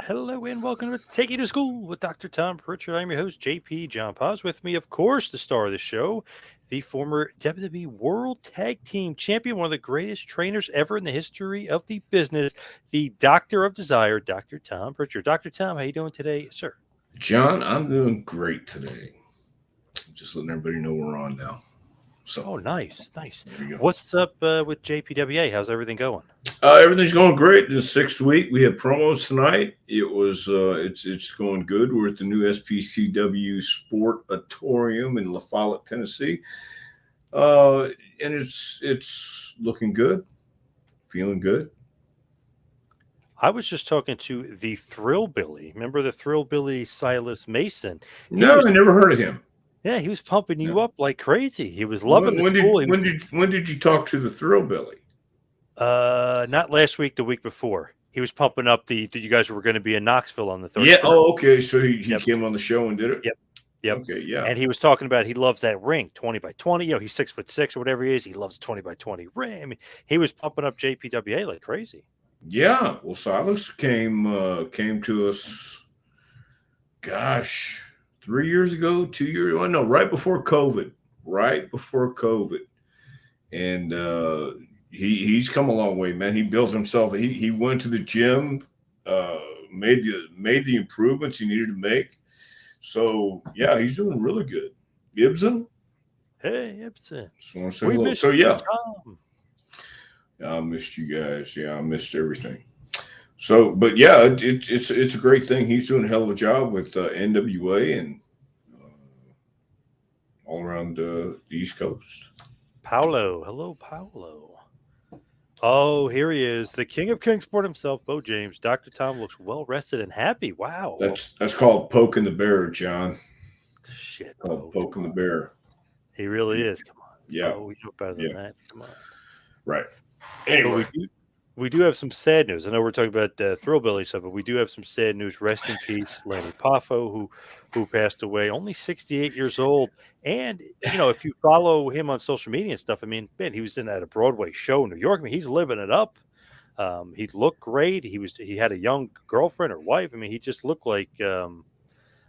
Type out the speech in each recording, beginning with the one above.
Hello and welcome to Take You to School with Dr. Tom Prichard. I'm your host, JP John Paz. With me, of course, the star of the show, the former WWE World Tag Team Champion, one of the greatest trainers ever in the history of the business, the Doctor of Desire, Dr. Tom Prichard. Dr. Tom, how you doing today, sir? John, I'm doing great today. Just letting everybody know we're on now. So Oh, nice, nice. there you go. What's up with JPWA? How's everything going? Everything's going great. The sixth week we had promos tonight. It's going good. We're at the new SPCW Sportatorium in La Follette, Tennessee, uh, and it's looking good, feeling good. I was just talking to the Thrill Billy. Remember the Thrill Billy Silas Mason? He No, was I never heard of him. Yeah, he was pumping No. you up like crazy. He was loving When, the when did school. He was when did you talk to the Thrillbilly? not last week, the week before. He was pumping up the you guys were going to be in Knoxville on the Yeah. 31st. Oh, okay. So he Yep, came on the show and did it. yep, yep. Okay. Yeah. And he was talking about he loves that ring, 20 by 20. He's 6'6" or whatever he is. He loves 20 by 20 ring. I mean, he was pumping up JPWA like crazy. Yeah, well, Silas came to us. Gosh, 3 years ago, 2 years. Well, no, right before COVID. Right before COVID, and he's come a long way, man. He built himself. He went to the gym, uh, made the improvements he needed to make. So yeah, he's doing really good. Gibson, Hey, Ibsen, just want to say we hello. So missed you, yeah, Tom. I missed you guys. Yeah, I missed everything. So, but yeah, it's a great thing. He's doing a hell of a job with NWA and all around the East Coast. Paolo. Hello, Paolo. Oh, here he is, the king of Kingsport himself, Bo James. Dr. Tom looks well rested and happy. Wow. Well, That's called poking the bear, John. shit, Called Bo. poking the bear. He really is. Come on, Yeah, Bo. You know better than yeah, that. Come on. right. But Anyway, we do have some sad news. I know we're talking about Thrillbilly stuff, but we do have some sad news. Rest in peace, Lanny Poffo, who passed away, only 68 years old. And if you follow him on social media and stuff, I mean, man, he was in at a Broadway show in New York. I mean, he's living it up. He looked great. He had a young girlfriend or wife. I mean, he just looked like I don't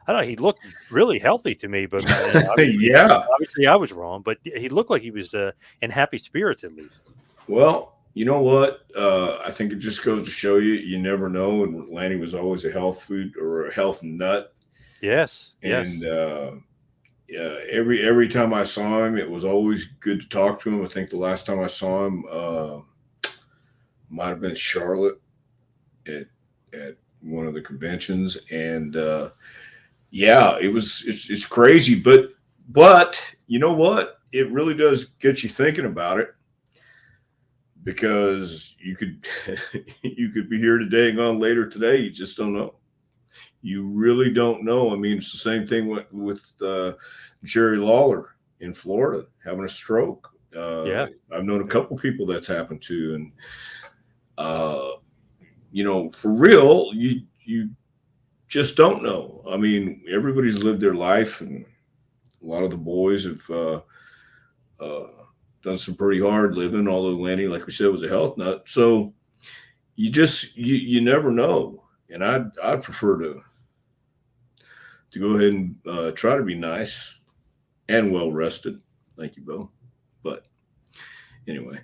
know. He looked really healthy to me, but obviously, yeah. obviously I was wrong. But he looked like he was in happy spirits at least. Well, you know what? I think it just goes to show you, you never know. And Lanny was always a health food or a health nut, Yes, and yes. yeah, every time I saw him, it was always good to talk to him. I think the last time I saw him might have been Charlotte at one of the conventions, and yeah, it's crazy, but you know what? It really does get you thinking about it because you could you could be here today and gone later today. You just don't know. You really don't know. I mean, it's the same thing with Jerry Lawler in Florida having a stroke. Yeah. I've known a Yeah. couple people that's happened to, and for real, you just don't know. I mean, everybody's lived their life, and a lot of the boys have uh, done some pretty hard living. Although Lanny, like we said, was a health nut, so you never know. And I'd prefer to go ahead and try to be nice and well rested. Thank you, Bo. But anyway,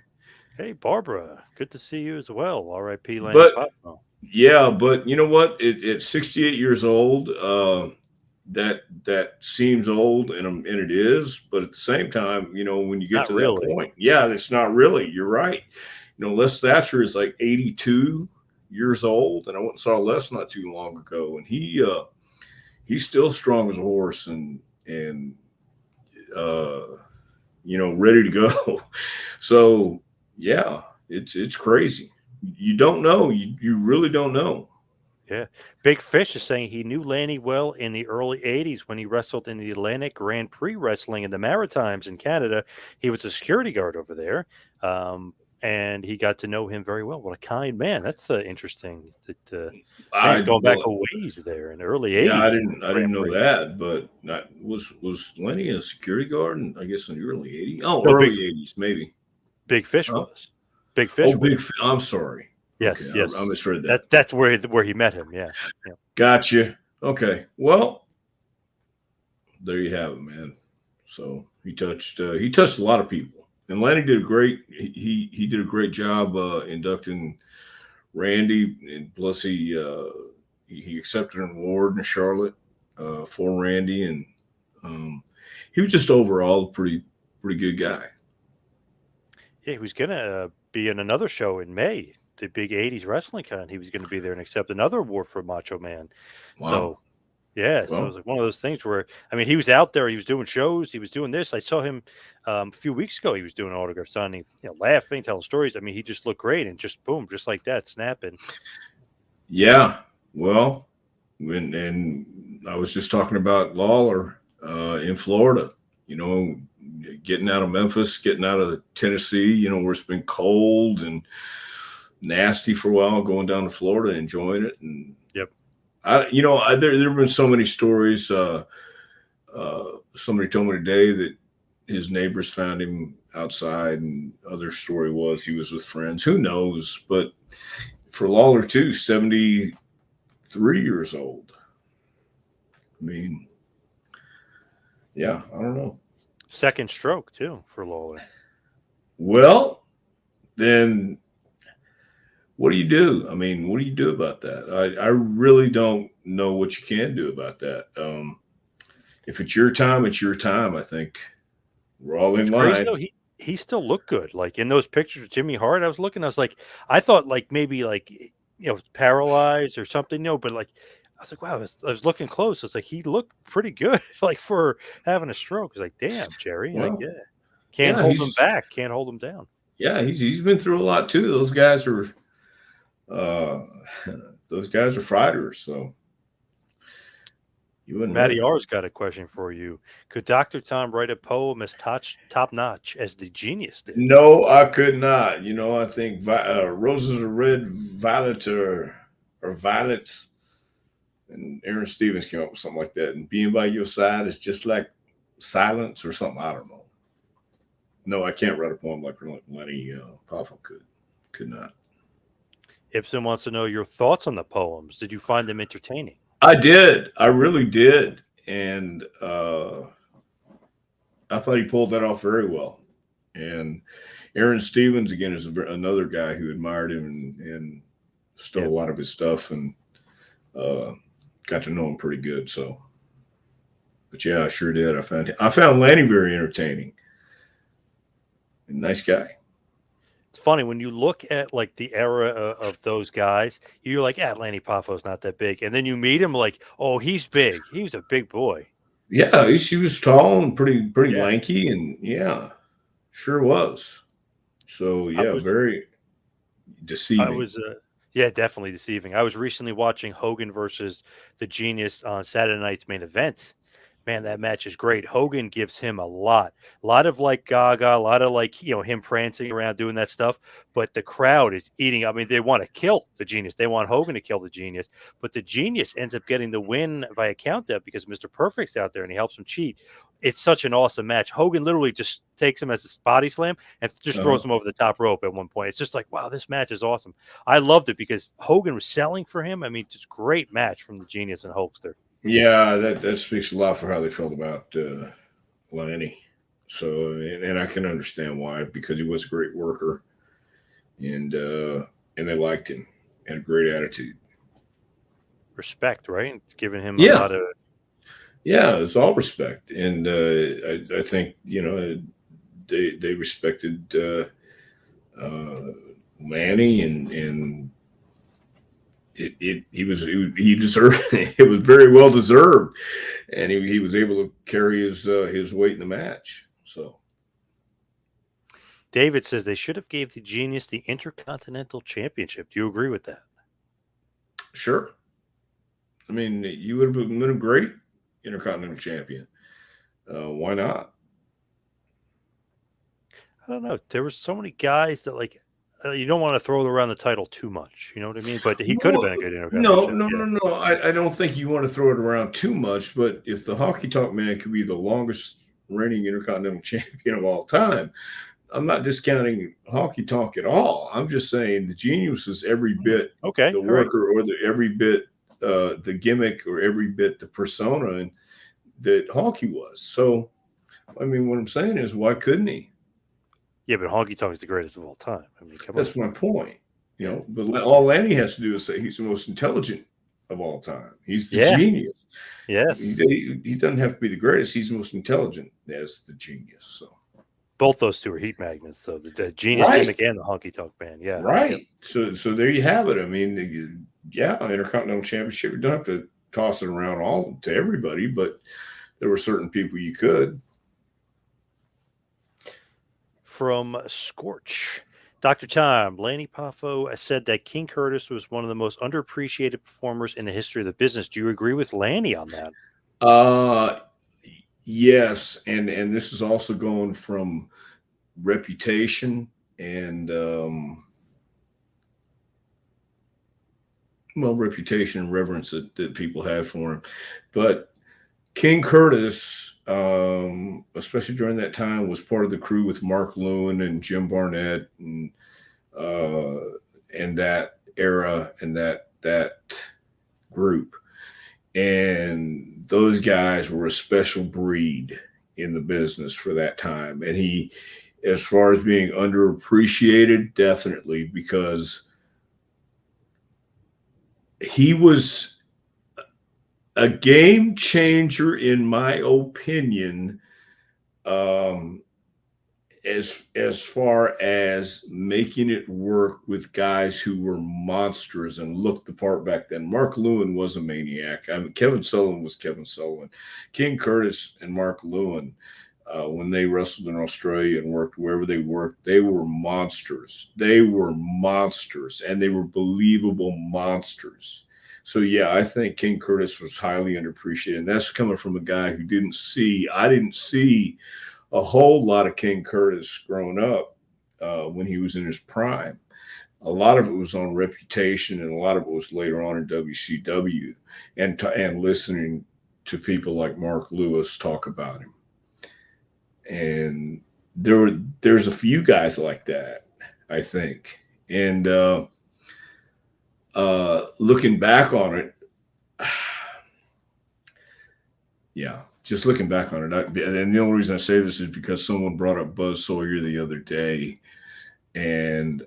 Hey, Barbara. Good to see you as well. R.I.P. Lanny but Poffo. yeah, but you know what? At 68 years old, that seems old, and it is. But at the same time, when you get Not to that really. point, yeah, it's not really. You're right. Les Thatcher is like 82 years old, and I went and saw Les not too long ago, and he's still strong as a horse, and uh, ready to go. So yeah, it's crazy. You don't know. You really don't know. Yeah. Big Fish is saying he knew Lanny well in the early 80s when he wrestled in the Atlantic Grand Prix Wrestling in the Maritimes in Canada. He was a security guard over there. And he got to know him very well. What a kind man. That's interesting. That man, I going back well, a ways there in the early yeah, I 80s. didn't I Grand didn't know Prix. that, but that was Lenny a security guard, and I guess in the early '80s. Oh, No, early '80s maybe. Big Fish Huh? was. Big Oh, Fish was. I'm sorry. Okay, Yes, I yes. misread that. That's where he met him. Yeah, yeah. Gotcha. Okay. Well, there you have it, man. So he touched a lot of people, and Lanny did a great he did a great job inducting Randy, and plus he accepted an award in Charlotte for Randy, and um, he was just overall a pretty good guy. Yeah, he was gonna be in another show in May, the big '80s wrestling con. He was going to be there and accept another award for Macho Man. Wow. So yeah, so it Well, was like one of those things where I mean, he was out there, he was doing shows, he was doing this. I saw him a few weeks ago. He was doing autograph signing, laughing, telling stories. I mean, he just looked great and just boom, just like that, snapping. yeah. Well, and I was just talking about Lawler in Florida. You know, getting out of Memphis, getting out of Tennessee. You know, where it's been cold and nasty for a while, going down to Florida, enjoying it. And Yep. there have been so many stories. Somebody told me today that his neighbors found him outside, and other story was he was with friends. Who knows? But for Lawler too, 73 years old. I mean, yeah, I don't know. Second stroke too for Lawler. Well, then what do you do? I mean, what do you do about that? I really don't know what you can do about that. If it's your time, it's your time. I think we're all It's in crazy line. though. He still looked good. Like in those pictures of Jimmy Hart, I was looking. I was like, I thought like maybe like paralyzed or something. No, but like I was like, wow. I was looking close. It's like he looked pretty good, like for having a stroke. It's like, damn, Jerry. Like, Well, yeah, can't yeah, hold him back. Can't hold him down. he's been through a lot too. Uh, those guys are fighters. So you wouldn't Matty know. R's got a question for you. Could Dr. Tom write a poem as top notch as the genius did? No, I could not. You know, I think roses are red, or violets, and Aaron Stevens came up with something like that. And being by your side is just like silence or something. I don't know. No, I can't write a poem like Lanny Poffo could. Could not. Ibsen wants to know your thoughts on the poems. Did you find them entertaining? I did. I really did. And I thought he pulled that off very well. And Aaron Stevens, again, is another guy who admired him and stole Yeah. a lot of his stuff, and got to know him pretty good. So, but yeah, I sure did. I found Lanny very entertaining. Nice guy. It's funny when you look at like the era of those guys, you're like, yeah, Lanny Poffo's not that big. And then you meet him like, oh, he's big. He was a big boy. Yeah, she was tall and pretty Yeah. lanky, and yeah, sure was. So I yeah, was very I deceiving. was yeah, definitely deceiving. I was recently watching Hogan versus the Genius on Saturday night's main event. Man, that match is great. Hogan gives him a lot of like Gaga, a lot of like him prancing around doing that stuff. But the crowd is eating. I mean, they want to kill the Genius. They want Hogan to kill the Genius, but the Genius ends up getting the win via count out because Mr. Perfect's out there and he helps him cheat. It's such an awesome match. Hogan literally just takes him as a body slam and just Uh-huh. throws him over the top rope at one point. It's just like, wow, this match is awesome. I loved it because Hogan was selling for him. I mean, just great match from the Genius and Hulkster. Yeah, that speaks a lot for how they felt about Lanny. So, and I can understand why, because he was a great worker, and they liked him. Had a great attitude. Respect, right? It's giving him a Yeah, lot of yeah, it's all respect, and I think they respected uh, Lanny, and he deserved it was very well deserved, and he was able to carry his weight in the match. So David says they should have gave the Genius the Intercontinental Championship. Do you agree with that? sure, I mean you would have been a great Intercontinental Champion. Why not? I don't know. There were so many guys that like you don't want to throw around the title too much. You know what I mean? But he could have No, been a good no, Intercontinental champ. no, Yeah. no, no. I don't think you want to throw it around too much. But if the Hockey Talk Man could be the longest reigning Intercontinental Champion of all time, discounting honky tonk at all. I'm just saying the genius was every bit Okay, the all right. worker, or every bit the gimmick, or every bit the persona, and that honky was. So I mean, what I'm saying is, why couldn't he? Yeah, but Honky Tonk is the greatest of all time. I mean, come on. That's my point. But all Lanny has to do is say he's the most intelligent of all time. He's the Yeah. genius. Yes. He doesn't have to be the greatest. He's the most intelligent as the genius. So Both those two are heat magnets. So the genius right, gimmick and the Honky Tonk Man. Yeah. Yep. right. So there you have it. I mean, yeah, Intercontinental Championship. You don't have to toss it around all to everybody, but there were certain people you could. From Scorch. Dr. Tom, Lanny Poffo said that King Curtis was one of the most underappreciated performers in the history of the business. Do you agree with Lanny on that? Uh, yes, and this is also going from reputation and reputation and reverence that people have for him. But King Curtis, especially during that time, was part of the crew with Mark Lewin and Jim Barnett, uh, and that era, and that group. And those guys were a special breed in the business for that time. And he, as far as being underappreciated, definitely, because he was a game changer, in my opinion, um, as far as making it work with guys who were monsters and looked the part back then. Mark Lewin was a maniac. I mean, Kevin Sullivan was Kevin Sullivan. King Curtis and Mark Lewin, when they wrestled in Australia and worked wherever they worked, they were monsters. They were monsters, and they were believable monsters. So yeah, I think King Curtis was highly underappreciated, and that's coming from a guy who I didn't see a whole lot of King Curtis growing up when he was in his prime. A lot of it was on reputation, and a lot of it was later on in WCW, and listening to people like Mark Lewis talk about him. And there's a few guys like that, I think. And looking back on it, yeah, just looking back on it, and the only reason I say this is because someone brought up Buzz Sawyer the other day, and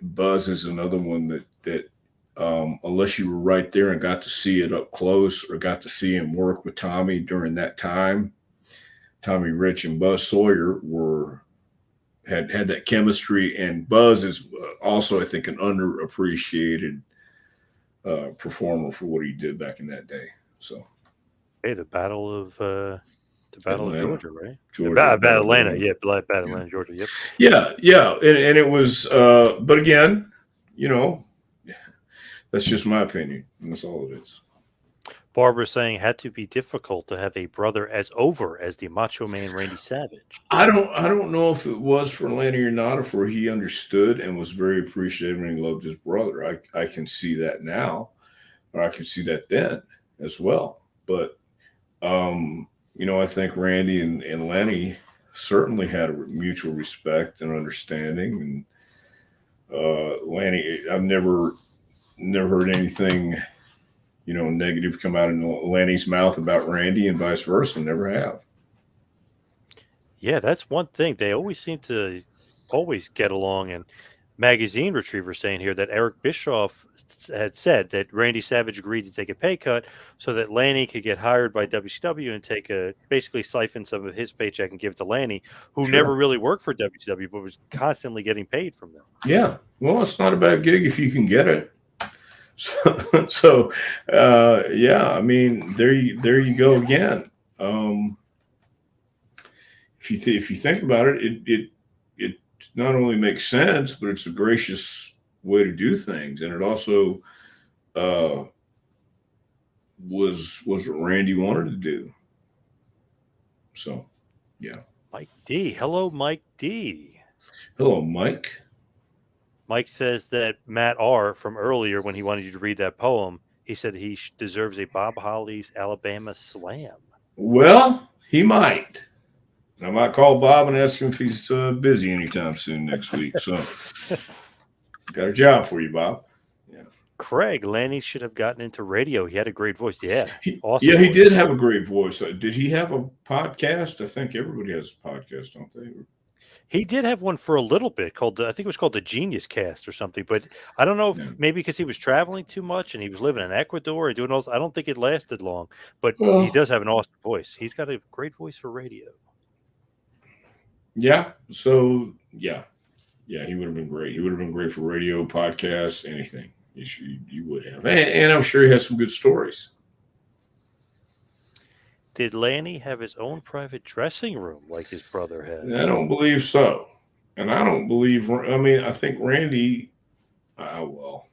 Buzz is another one that unless you were right there and got to see it up close, or got to see him work with Tommy during that time, Tommy Rich and Buzz Sawyer had that chemistry, and Buzz is also, I think, an underappreciated performer for what he did back in that day. So. Hey, the Battle of Atlanta, Georgia, right? Georgia, Battle Battle of Atlanta, Atlanta. yeah, Battle Yeah, Atlanta, Georgia. Yep. yeah, and it was. But again, you know, that's just my opinion, and that's all it is. Barbara saying had to be difficult to have a brother as over as the Macho Man Randy Savage. I don't know if it was for Lanny or not, or for he understood and was very appreciative and he loved his brother. I can see that now, or I can see that then as well. But I think Randy and Lanny certainly had a mutual respect and understanding. And Lanny, I've never heard anything negative come out of Lanny's mouth about Randy, and vice versa. Never have. Yeah, that's one thing. They always seem to always get along. And magazine retriever saying here that Eric Bischoff had said that Randy Savage agreed to take a pay cut so that Lanny could get hired by WCW and basically siphon some of his paycheck and give it to Lanny, who never Sure. really worked for WCW but was constantly getting paid from them. Yeah. Well, it's not a bad gig if you can get it. So yeah. I mean, there you go again. If you think about it, it not only makes sense, but it's a gracious way to do things, and it also uh, was what Randy wanted to do. So, yeah. Mike D. Hello, Mike D. Hello, Mike. Mike says that Matt R. from earlier, when he wanted you to read that poem, he said he deserves a Bob Holly's Alabama Slam. Well, he might. I might call Bob and ask him if he's busy anytime soon next week. So, got a job for you, Bob. Yeah. Craig, Lanny should have gotten into radio. He had a great voice. Yeah, Yeah, awesome he did voice. have a great voice. Did he have a podcast? I think everybody has a podcast, don't they? He did have one for a little bit called I think it was called the Genius Cast or something, but I don't know Yeah. if maybe because he was traveling too much and he was living in Ecuador and doing all this, I don't think it lasted long, but he Well, does have an awesome voice. He's got a great voice for radio. yeah. So, yeah, he would have been great. He would have been great for radio, podcasts, anything. You would have, and I'm sure he has some good stories. Did Lanny have his own private dressing room like his brother had? I don't believe so, and I don't believe. I mean, I think Randy. Well,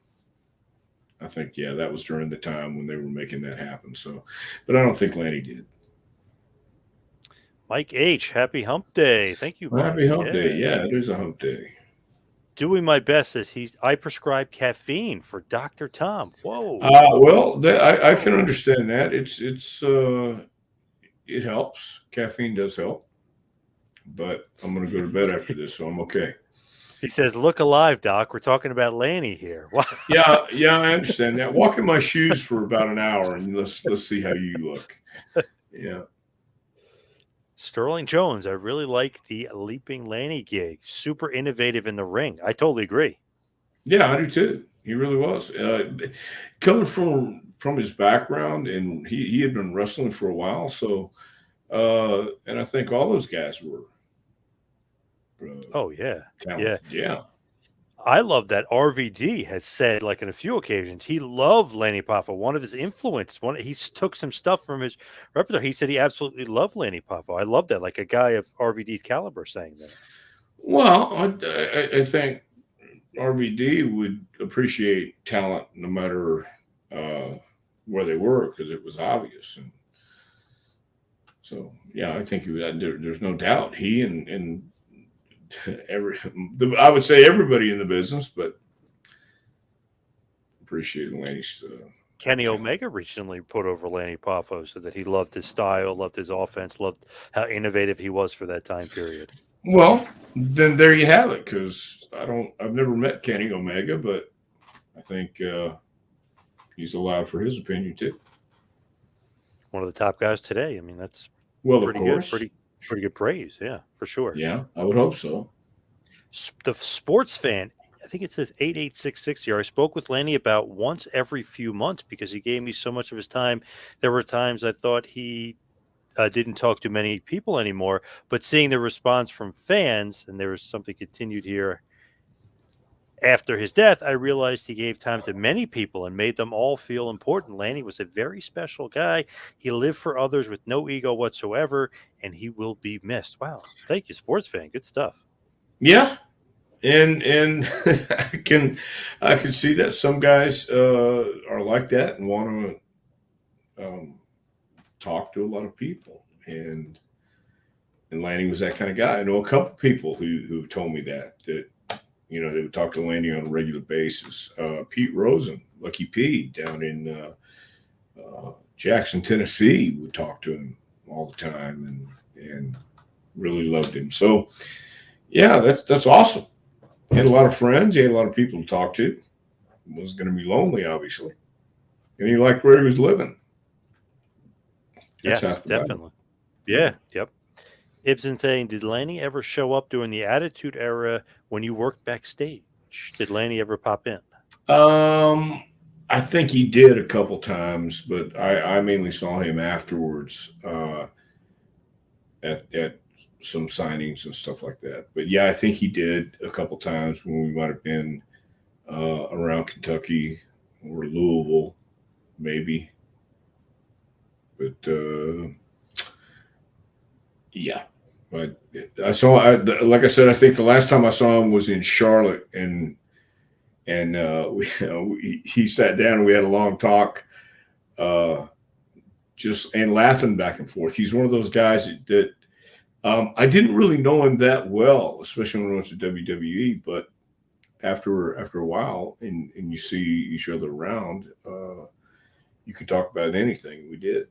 I think that was during the time when they were making that happen. So, but I don't think Lanny did. Mike H, happy hump day. Thank you, Well, happy Mike. hump day. Yeah. Yeah, it is a hump day. Doing my best as I prescribe caffeine for Dr. Tom. Whoa. Well, I can Whoa. understand that. It helps. Caffeine does help, but I'm going to go to bed after this, so I'm okay. He says, "Look alive, Doc. We're talking about Lanny here." Wow. Yeah, I understand that. Walk in my shoes for about an hour, and let's see how you look. Yeah. Sterling Jones, I really like the Leaping Lanny gig. Super innovative in the ring. I totally agree. Yeah, I do too. He really was. Coming from his background, and he had been wrestling for a while, so and I think all those guys were Oh yeah, yeah. talented. Yeah. I love that RVD has said, like in a few occasions, he loved Lanny Poffo. One of his influence, took some stuff from his repertoire. He said he absolutely loved Lanny Poffo. I love that, like a guy of RVD's caliber saying that. Well, I think RVD would appreciate talent no matter uh, where they were because it was obvious. And so, yeah, I think he would. There's no doubt he and I would say everybody in the business, but appreciated Lanny's Kenny talent. Omega recently put over Lanny Poffo, so that he loved his style, loved his offense, loved how innovative he was for that time period. Well, then there you have it. Because I've never met Kenny Omega, but I think he's allowed for his opinion too. One of the top guys today. I mean, that's Well, of pretty good. course. Pretty good praise. Yeah, for sure. Yeah, I would hope so. The sports fan, I think it says 8866 here. I spoke with Lanny about once every few months because he gave me so much of his time. There were times I thought he didn't talk to many people anymore, but seeing the response from fans, and there was something continued here after his death, I realized he gave time to many people and made them all feel important. Lanny was a very special guy. He lived for others with no ego whatsoever, and he will be missed. Wow. Thank you, sports fan. Good stuff. Yeah, and I can see that some guys are like that and want to talk to a lot of people, and Lanny was that kind of guy. I know a couple people who told me that they would talk to Lanny on a regular basis. Pete Rosen, Lucky Pete, down in Jackson, Tennessee, would talk to him all the time and really loved him. So yeah, that's awesome. He had a lot of friends. He had a lot of people to talk to. He wasn't going to be lonely, obviously, and he liked where he was living. That's Yes, half the battle. definitely. Yeah. Yep. Ibsen saying, did Lanny ever show up during the Attitude Era when you worked backstage? Did Lanny ever pop in? I think he did a couple times, but I mainly saw him afterwards at some signings and stuff like that. But yeah, I think he did a couple times when we might have been around Kentucky or Louisville, maybe. But yeah, but like I said, I think the last time I saw him was in Charlotte, and he sat down and we had a long talk, just and laughing back and forth. He's one of those guys that I didn't really know him that well, especially when I went to WWE. But after a while, and you see each other around, you could talk about anything. We did.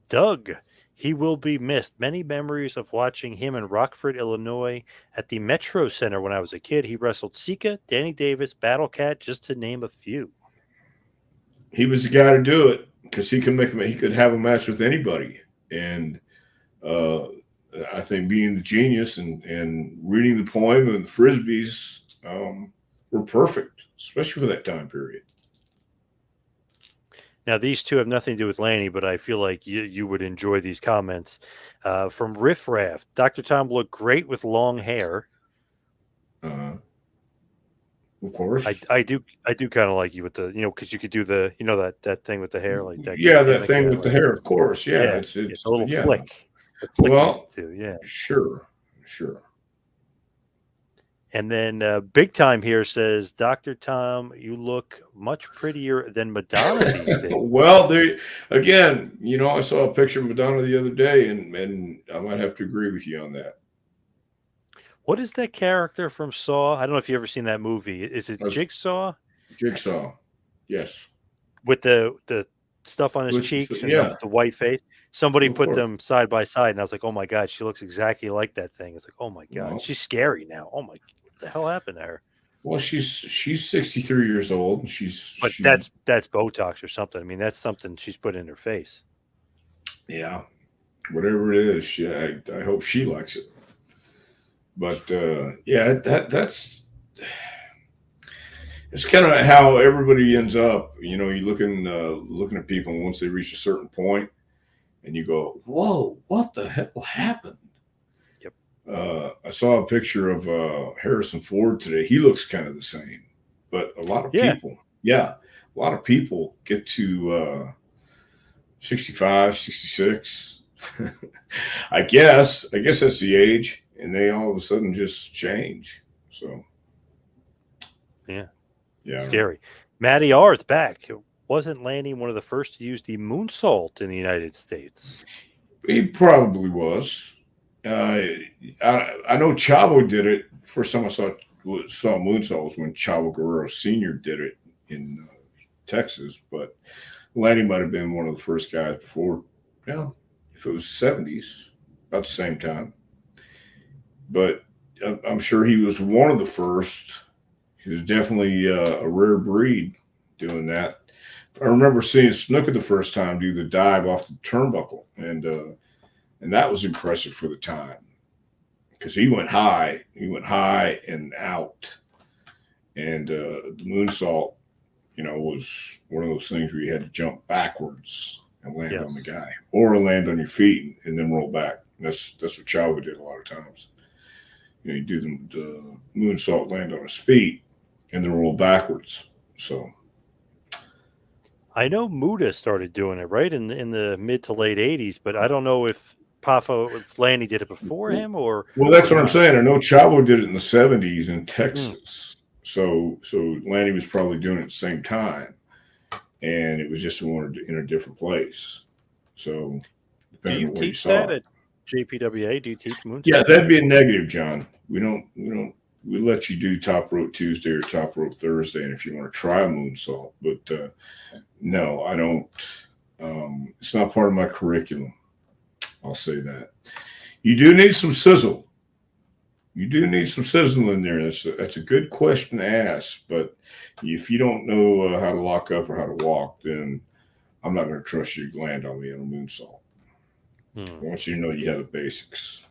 Doug, He will be missed. Many memories of watching him in Rockford, Illinois at the Metro Center when I was a kid. He wrestled Sika, Danny Davis, Battle Cat, just to name a few. He was the guy to do it because he could he could have a match with anybody. And uh, I think being the genius and reading the poem and the frisbees were perfect, especially for that time period. Now, these two have nothing to do with Lanny, but I feel like you would enjoy these comments. From Riff Raff, Dr. Tom looked great with long hair. Uh, of course. I do kind of like you with the, because you could do the, that thing with the hair, like that Yeah, that gimmick. thing Yeah, I with the like it. hair, of course. Yeah, Yeah, yeah, it's a little yeah. flick. The flick he used Well, to do, yeah. sure, sure. And then Big Time here says, Dr. Tom, you look much prettier than Madonna these days. Well, there again, I saw a picture of Madonna the other day, and I might have to agree with you on that. What is that character from Saw? I don't know if you ever seen that movie. Is it That's Jigsaw Jigsaw. Yes. with the stuff on his cheeks and Yeah, the white face? Somebody of put course. them side by side, and I was like, "Oh my god, she looks exactly like that thing." It's like, "Oh my god, Well, she's scary now." Oh my, what the hell happened to her? well, she's 63 years old, and she's But she that's Botox or something. I mean, that's something she's put in her face. yeah, whatever it is, I hope she likes it. But yeah, that's it's kind of how everybody ends up. You looking at people, and once they reach a certain point, and you go, "Whoa, what the hell happened?" Yep. I saw a picture of Harrison Ford today. He looks kind of the same, but a lot of Yeah. people, yeah, a lot of people get to 65, 66. I guess that's the age, and they all of a sudden just change. So Yeah. yeah, Scary. Matty R is back. Wasn't Lanny one of the first to use the moonsault in the United States? he probably was. I know Chavo did it. First time I saw Moonsault was when Chavo Guerrero Sr. did it in Texas, but Lanny might have been one of the first guys before. Yeah, if it was '70s, about the same time. But I'm sure he was one of the first. He was definitely a rare breed doing that. I remember seeing Snooker the first time do the dive off the turnbuckle, and that was impressive for the time because he went high and out, and the moonsault, was one of those things where you had to jump backwards and land on the Yes. guy, or land on your feet and then roll back. That's what Chavo did a lot of times. You do the moonsault, land on his feet, and then roll backwards. So I know Muda started doing it right in the mid to late '80s, but I don't know if Lanny did it before him or well, that's what I'm not. saying. I know Chavo did it in the '70s in Hmm. Texas. So Lanny was probably doing it at the same time, and it was just in a different place. So Do depending you on where you teach that saw it. at JPWA? Do you teach Yeah, moonsault? that'd be a negative, John. We let you do top rope Tuesday or top rope Thursday, and if you want to try a moonsault, but no, I don't. It's not part of my curriculum. I'll say that. You do need some sizzle. You do need some sizzle in there. That's a good question to ask. But if you don't know how to lock up or how to walk, then I'm not going to trust you to land on me on a moonsault. Hmm. I want you to know you have the basics.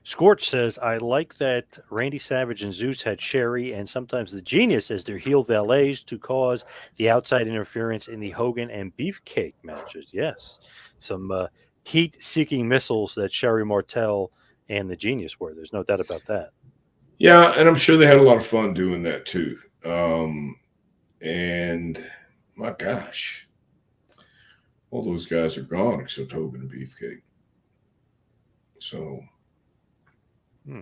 Scorch says, I like that Randy Savage and Zeus had Sherry and sometimes the Genius as their heel valets to cause the outside interference in the Hogan and Beefcake matches. Yes. Some heat seeking missiles that Sherry Martel and the Genius were. There's no doubt about that. Yeah, and I'm sure they had a lot of fun doing that too. And my gosh, all those guys are gone except Hogan and Beefcake. So Hmm.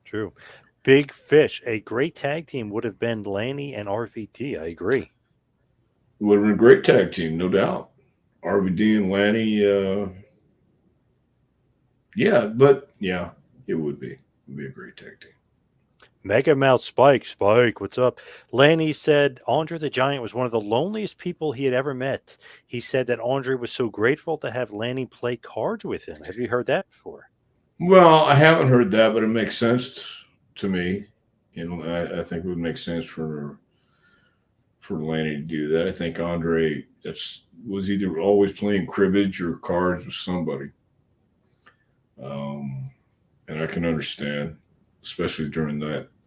True. Big Fish, a great tag team would have been Lanny and RVT. I agree. it would have been a great tag team, no doubt. RVD and Lanny, yeah, but yeah, it would be. It would be a great tag team. Mega Mouth Spike, Spike, what's up? Lanny said Andre the Giant was one of the loneliest people he had ever met. He said that Andre was so grateful to have Lanny play cards with him. Have you heard that before? Well, I haven't heard that, but it makes sense to me. You know, I think it would make sense for Lanny to do that. I think Andre was either always playing cribbage or cards with somebody, um, and I can understand, especially during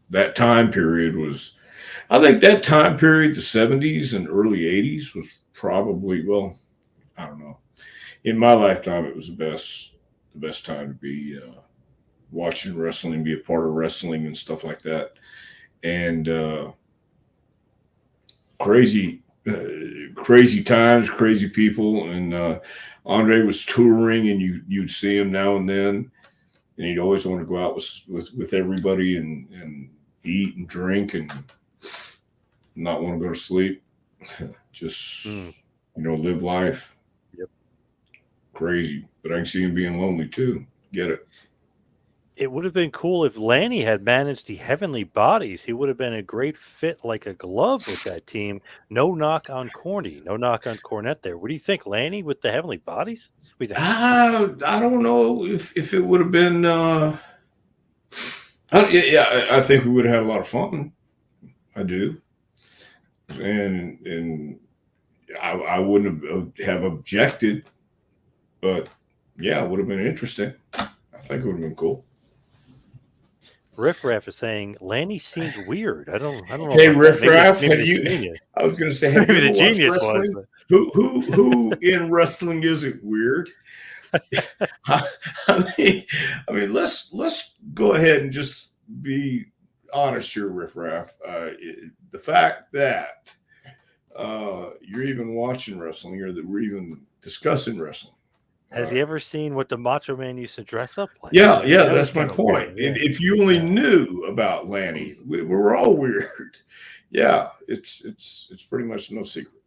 that time period was. I think that time period, the '70s and early '80s, was probably well. I don't know. In my lifetime, it was the best time to be watching wrestling, be a part of wrestling and stuff like that, and crazy, crazy times, crazy people, and Andre was touring, and you'd see him now and then, and he'd always want to go out with everybody and eat and drink and not want to go to sleep, just Mm, live life. yep. Crazy, but I can see him being lonely too. Get it? It would have been cool if Lanny had managed the Heavenly Bodies. He would have been a great fit like a glove with that team. No knock on Corny. No knock on Cornette there. What do you think, Lanny, with the Heavenly Bodies? What do you think? I don't know if it would have been. Yeah, I think we would have had a lot of fun. I do, and I wouldn't have objected, but yeah, it would have been interesting. I think it would have been cool. Riff Raff is saying Lanny seemed weird. I don't know Hey, about that. Riff Raff, Maybe have the you? genius. I was going to say, have you Maybe ever the watched genius was, wrestling? but Who in wrestling isn't weird? I I mean, let's go ahead and just be honest here, Riff Raff. The fact that you're even watching wrestling or that we're even discussing wrestling. has Uh, he ever seen what the Macho Man used to dress up like? yeah, I yeah, know he's that's my kind of point. weird. If you only Yeah. knew about Lanny, we're all weird. Yeah, it's pretty much no secret.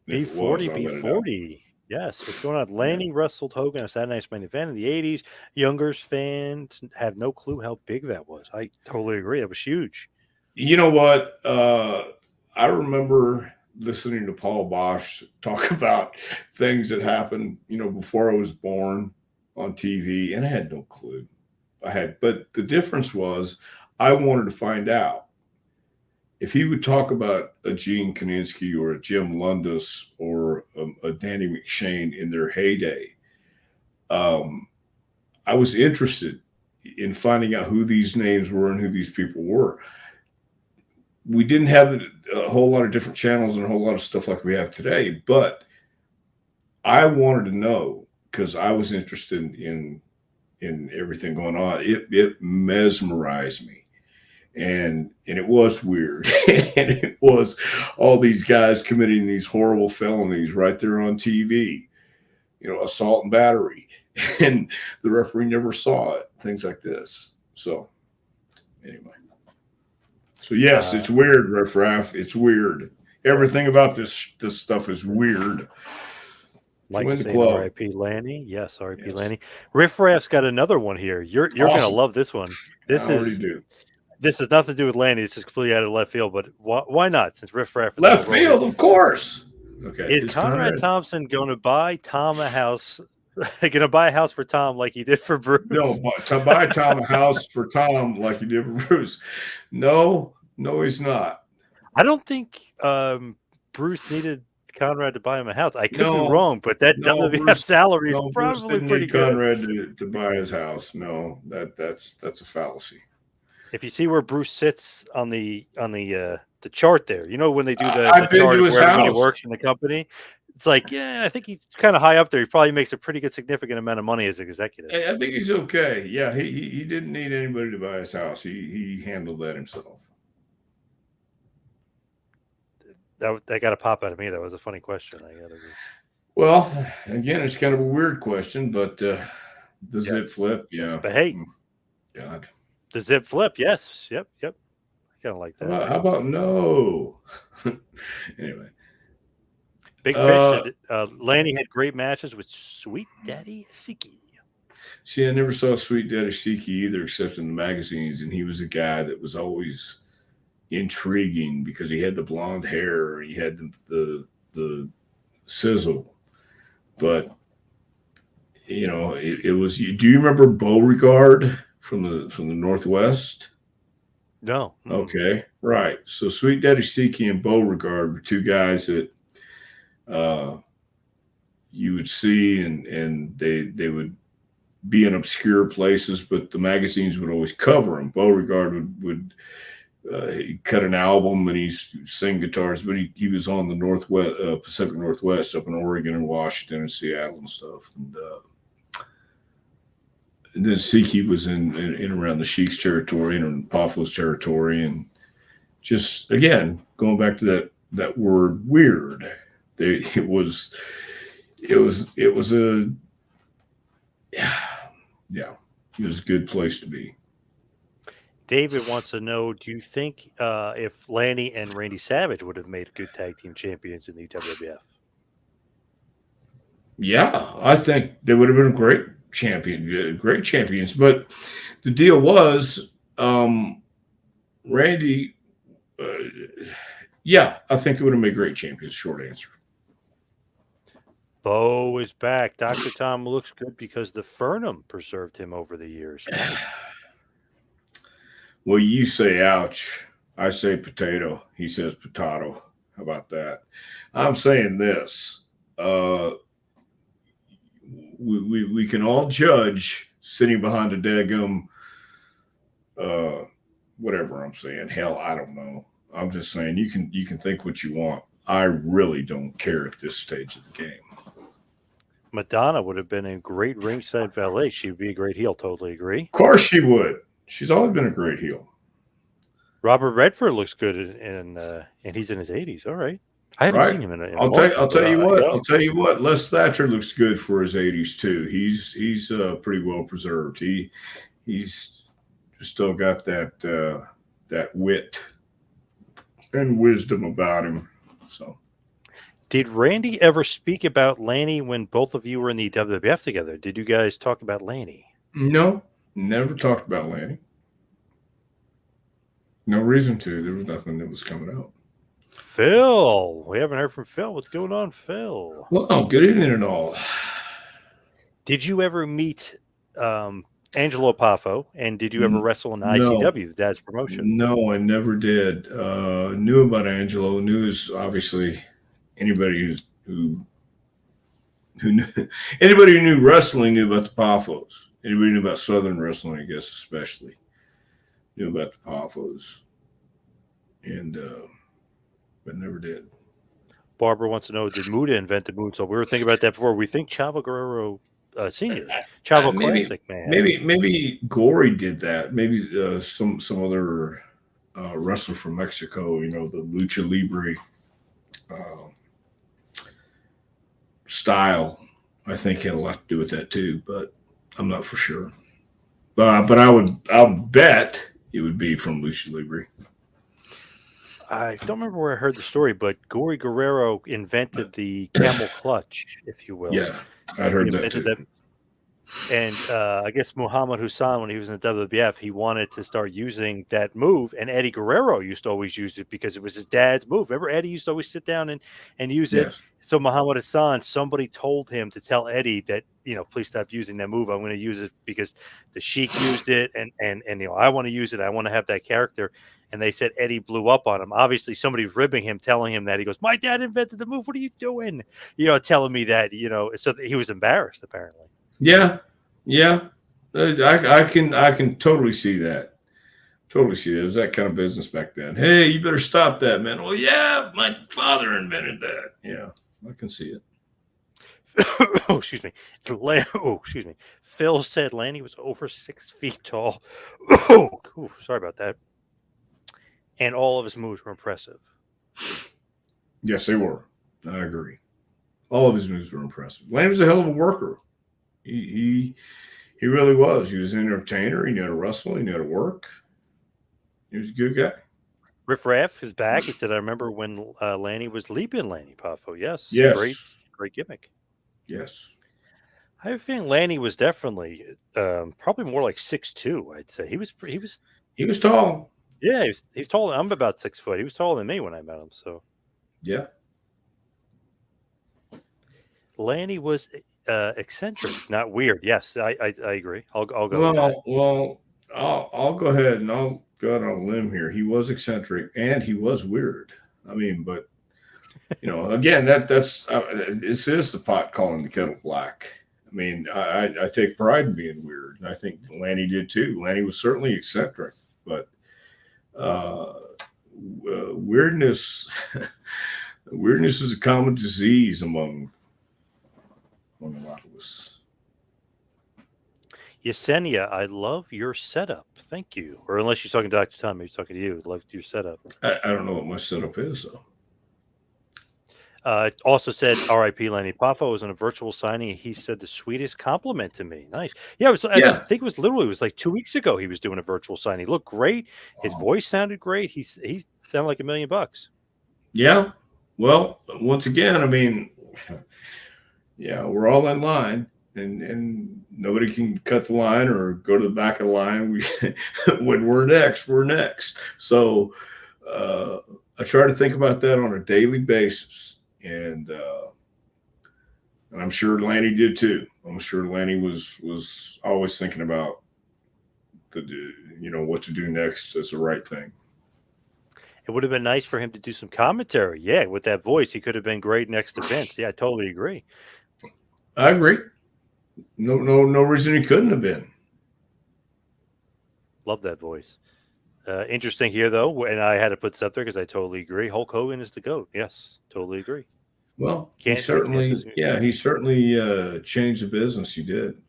And if it was, B40, I'll let it out. B40. Yes, what's going on? Yeah. Lanny wrestled Hogan at Saturday Night's Main Event in the 80s. Youngers fans have no clue how big that was. I totally agree. That was huge. You know what? I remember listening to Paul Bosch talk about things that happened, before I was born on TV, and I had no clue. But the difference was I wanted to find out if he would talk about a Gene Kaninsky or a Jim Lundus or a Danny McShane in their heyday. Um, I was interested in finding out who these names were and who these people were. We didn't have a whole lot of different channels and a whole lot of stuff like we have today, but I wanted to know because I was interested in everything going on. It mesmerized me, and it was weird, and it was all these guys committing these horrible felonies right there on TV, assault and battery, and the referee never saw it, things like this. So anyway. So yes, Uh, it's weird, Riff Raff. It's weird. Everything about this stuff is weird. Mike Join is the saying club. R.I.P. Lanny. Yes, R.I.P. Yes. Lanny. Riff Raff's got another one here. You're gonna Awesome. love this one. I This already is do. this has nothing to do with Lanny. It's just completely out of left field. But why not? Since Riff Raff is on a Left roll here, field, of course. Okay. is Is Conrad Conrad? Thompson going to buy Tom a house? Going to buy a house for Tom like he did for No, Bruce? but to buy Tom a house for Tom like he did for Bruce. No, no, he's not. I don't think Bruce needed Conrad to buy him a house. I could be No, wrong, but that no, WWF salary is Bruce probably didn't pretty need good. Conrad to buy his house. No, that's a fallacy. If you see where Bruce sits on the chart there, when they do the I've been chart to of his where everybody house. works in the company, it's like, yeah, I think he's kind of high up there. He probably makes a pretty good, significant amount of money as an executive. I think he's okay. Yeah, he didn't need anybody to buy his house. He handled that himself. That got a pop out of me. That was a funny question. I got to agree. Well, again, it's kind of a weird question, but the zip flip, Yes. yeah. But hey, God, the zip flip, yes, yep. I kind of like that. how about no? Anyway, Big Fish uh, said Lanny had great matches with Sweet Daddy Siki. See, I never saw Sweet Daddy Siki either, except in the magazines, and he was a guy that was always intriguing because he had the blonde hair, he had the sizzle, but it was. Do you remember Beauregard from the Northwest? No. Mm-mm. Okay, right. So Sweet Daddy Siki and Beauregard were two guys that uh, you would see, and they would be in obscure places, but the magazines would always cover them. Beauregard would he cut an album and he's sing guitars, but he was on the Northwest Pacific Northwest up in Oregon and Washington and Seattle and stuff, and then Siki was in around the Sheik's territory and Poffo's territory, and just again going back to that word weird. It was a yeah, it was a good place to be. David wants to know, do you think if Lanny and Randy Savage would have made good tag team champions in the WWF? Yeah, I think they would have been great champions. But the deal was, Randy, yeah, I think they would have made great champions. Short answer. Bo is back. Dr. Tom looks good because the Fernum preserved him over the years. Well, you say ouch. I say potato. He says potato. How about that? I'm saying this. We can all judge sitting behind a daggum, whatever I'm saying. Hell, I don't know. I'm just saying you can think what you want. I really don't care at this stage of the game. Madonna would have been a great ringside valet. She'd be a great heel. Totally agree. Of course she would. She's always been a great heel. Robert Redford looks good, and he's in his 80s. All right. I haven't seen him in a I'll while, tell you what. Les Thatcher looks good for his 80s too. He's pretty well preserved. He's still got that wit and wisdom about him. So, did Randy ever speak about Lanny when both of you were in the WWF together? Did you guys talk about Lanny? No, never talked about Lanny. No reason to. There was nothing that was coming out. Phil, we haven't heard from Phil. What's going on, Phil? Well, good evening and all. Did you ever meet Angelo Poffo, and did you ever wrestle in ICW, the dad's promotion? No, I never did. Knew about Angelo. Knew his obviously anybody who knew anybody who knew wrestling knew about the Poffos. Anybody who knew about Southern wrestling, I guess, especially knew about the Poffos, and but never did. Barbara wants to know, did Muda invent the moonsault? We were thinking about that before. We think Chavo Guerrero Senior, Chavo Classic, man. Maybe Gory did that. Maybe some other wrestler from Mexico. You know, the lucha libre style. I think had a lot to do with that too, but I'm not for sure. But I'll bet it would be from lucha libre. I don't remember where I heard the story, but Gory Guerrero invented the camel clutch, if you will. Yeah, I heard that too. And I guess Muhammad Hassan, when he was in the WWF, he wanted to start using that move. And Eddie Guerrero used to always use it because it was his dad's move. Remember, Eddie used to always sit down and use it. Yes. So Muhammad Hassan, somebody told him to tell Eddie that, please stop using that move. I'm going to use it because the Sheik used it. And I want to use it. I want to have that character. And they said Eddie blew up on him. Obviously, somebody's ribbing him, telling him that. He goes, my dad invented the move. What are you doing? Telling me that, so he was embarrassed, apparently. Yeah. I can totally see that. Totally see that. It was that kind of business back then. Hey, you better stop that, man. Well, yeah, my father invented that. Yeah, I can see it. Oh, excuse me. Excuse me. Phil said Lanny was over 6 feet tall. Sorry about that. And all of his moves were impressive. Yes, they were. I agree. All of his moves were impressive. Lanny was a hell of a worker. He really was. He was an entertainer. He knew how to wrestle. He knew how to work. He was a good guy. Riff Raff is back. He said, I remember when Lanny was leaping Lanny Poffo. Yes. Yes. Great gimmick. Yes. I have a feeling Lanny was definitely probably more like 6'2". I'd say he was He was tall. yeah he's taller. I'm about 6 foot. He was taller than me when I met him. So Yeah. Lanny was eccentric, not weird. Yes, I agree. I'll go with that. Well, I'll go ahead and I'll go out on a limb here. He was eccentric and he was weird. I mean, but again, that's this is the pot calling the kettle black. I mean, I take pride in being weird, and I think Lanny did too. Lanny was certainly eccentric, but weirdness weirdness is a common disease among a lot of us. Yesenia, I love your setup. Thank you. Or unless you're talking to Dr. Tom, maybe he's talking to you. Love your setup. I don't know what my setup is though. Also said R.I.P. Lanny Poffo was in a virtual signing. He said the sweetest compliment to me. Nice. Yeah, I Yeah. think it was like 2 weeks ago he was doing a virtual signing. He looked great. His Oh, voice sounded great. He sounded like $1,000,000. yeah. Well, once again, I mean, yeah, we're all in line, and nobody can cut the line or go to the back of the line. We when we're next, we're next. So uh, I try to think about that on a daily basis, and I'm sure Lanny did too. I'm sure Lanny was always thinking about what to do next as the right thing. It would have been nice for him to do some commentary. Yeah, with that voice, he could have been great next to Vince. Yeah, I totally agree. I agree. No reason he couldn't have been. Love that voice. Interesting here, though, and I had to put this up there because I totally agree. Hulk Hogan is the GOAT. Yes, totally agree. Well, I can't disagree. he certainly changed the business. He did.